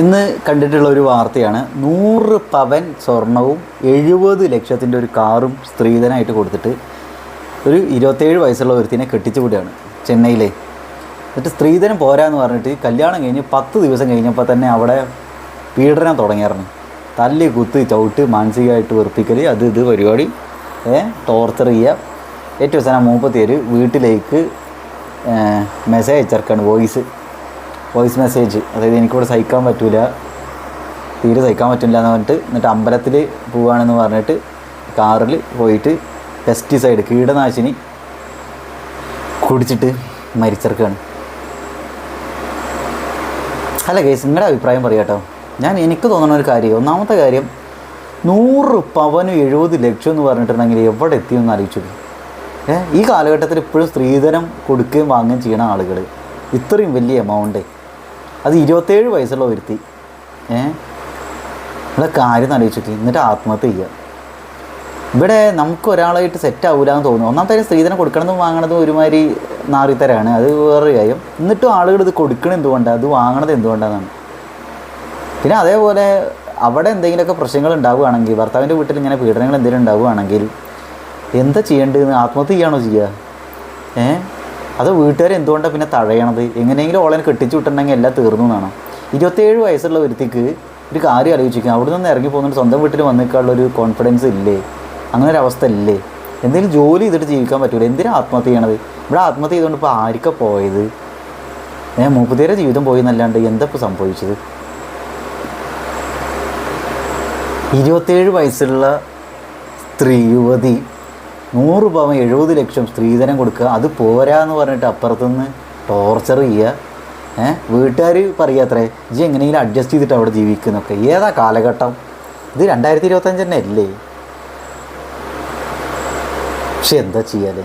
ഇന്ന് കണ്ടിട്ടുള്ള ഒരു വാർത്തയാണ്. 100 പവൻ സ്വർണവും 70 ലക്ഷത്തിൻ്റെ ഒരു കാറും സ്ത്രീധനമായിട്ട് കൊടുത്തിട്ട് ഒരു 27 വയസ്സുള്ള ഒരുത്തിനെ കെട്ടിച്ചു വിടുകയാണ് ചെന്നൈയിലെ. എന്നിട്ട് സ്ത്രീധനം പോരാന്ന് പറഞ്ഞിട്ട് കല്യാണം കഴിഞ്ഞ് 10 ദിവസം കഴിഞ്ഞപ്പോൾ തന്നെ അവിടെ പീഡനം തുടങ്ങിയായിരുന്നു. തല്ലി കുത്ത് ചവിട്ട് മാനസികമായിട്ട് വെറുപ്പിക്കൽ ഇത് പരിപാടി, ടോർച്ചർ ചെയ്യുക. ഏറ്റവും അവസാനം 37 വീട്ടിലേക്ക് മെസ്സേജ് അയച്ചിറക്കാണ്, വോയിസ് മെസ്സേജ്. അതായത് എനിക്കിവിടെ സഹിക്കാൻ പറ്റില്ല, തീരെ സഹിക്കാൻ പറ്റില്ല എന്ന് പറഞ്ഞിട്ട്, എന്നിട്ട് അമ്പലത്തിൽ പോവുകയാണെന്ന് പറഞ്ഞിട്ട് കാറിൽ പോയിട്ട് പെസ്റ്റിസൈഡ് കീടനാശിനി കുടിച്ചിട്ട് മരിച്ചിറക്കുകയാണ്. അല്ല കേസ്, നിങ്ങളുടെ അഭിപ്രായം പറയാം കേട്ടോ. എനിക്ക് തോന്നുന്ന ഒരു കാര്യം, ഒന്നാമത്തെ കാര്യം 100 പവനും 70 ലക്ഷം എന്ന് പറഞ്ഞിട്ടുണ്ടെങ്കിൽ എവിടെ എത്തിയെന്ന് ആലോചിച്ചു. ഈ കാലഘട്ടത്തിൽ ഇപ്പോഴും സ്ത്രീധനം കൊടുക്കുകയും വാങ്ങുകയും ചെയ്യണ ആളുകൾ, ഇത്രയും വലിയ എമൗണ്ട്, അത് 27 വയസ്സുള്ള ഒരുത്തി, ഇവിടെ കാര്യം ആലോചിച്ചിട്ട് എന്നിട്ട് ആത്മഹത്യ ചെയ്യുക. ഇവിടെ നമുക്ക് ഒരാളായിട്ട് സെറ്റ് ആവില്ല എന്ന് തോന്നുന്നു. ഒന്നാമത്തെ കാര്യം, സ്ത്രീധനം കൊടുക്കണമെന്നും വാങ്ങണതും ഒരുമാതിരി നാറിത്തരാണ്, അത് വേറൊരു കാര്യം. എന്നിട്ടും ആളുകൾ ഇത് കൊടുക്കണം എന്തുകൊണ്ടാണ്, അത് വാങ്ങണത് എന്തുകൊണ്ടാണെന്നാണ്. പിന്നെ അതേപോലെ അവിടെ എന്തെങ്കിലുമൊക്കെ പ്രശ്നങ്ങൾ ഉണ്ടാവുകയാണെങ്കിൽ, ഭർത്താവിൻ്റെ വീട്ടിൽ ഇങ്ങനെ പീഡനങ്ങൾ എന്തെങ്കിലും ഉണ്ടാവുകയാണെങ്കിൽ എന്താ ചെയ്യേണ്ടതെന്ന്, ആത്മഹത്യ ചെയ്യുകയാണോ ചെയ്യുക? അത് വീട്ടുകാർ എന്തുകൊണ്ടാണ് പിന്നെ തഴയണത്? എങ്ങനെയെങ്കിലും ഓളെ കെട്ടിച്ചു വിട്ടിട്ടുണ്ടെങ്കിൽ എല്ലാം തീർന്നു എന്നാണ്. 27 വയസ്സുള്ള ഒരുത്തിക്ക് ഒരു കാര്യം ആലോചിക്കുക, അവിടെ നിന്ന് ഇറങ്ങി പോകുന്നുണ്ട്, സ്വന്തം വീട്ടിൽ വന്നിക്കാനുള്ളൊരു കോൺഫിഡൻസ് ഇല്ലേ? അങ്ങനെ ഒരു അവസ്ഥ ഇല്ലേ? എന്തെങ്കിലും ജോലി ചെയ്തിട്ട് ജീവിക്കാൻ പറ്റൂല, എന്തിനാണ് ആത്മഹത്യ ചെയ്യണത്? ഇവിടെ ആത്മഹത്യ ചെയ്തുകൊണ്ട് ഇപ്പോൾ ആർക്കാണ് പോയത്? 30 ജീവിതം പോയി എന്നല്ലാണ്ട് എന്താ ഇപ്പോൾ സംഭവിച്ചത്? 27 വയസ്സുള്ള യുവതി 100 പവൻ 70 ലക്ഷം സ്ത്രീധനം കൊടുക്കുക, അത് പോരാന്ന് പറഞ്ഞിട്ട് അപ്പുറത്തുനിന്ന് ടോർച്ചർ ചെയ്യുക. വീട്ടുകാർ പറയാത്രേ, ഇജ്ജ് എങ്ങനെയെങ്കിലും അഡ്ജസ്റ്റ് ചെയ്തിട്ട് അവിടെ ജീവിക്കുന്നൊക്കെ. ഏതാ കാലഘട്ടം ഇത്? 2025 തന്നെ അല്ലേ? പക്ഷെ എന്താ ചെയ്യാലേ?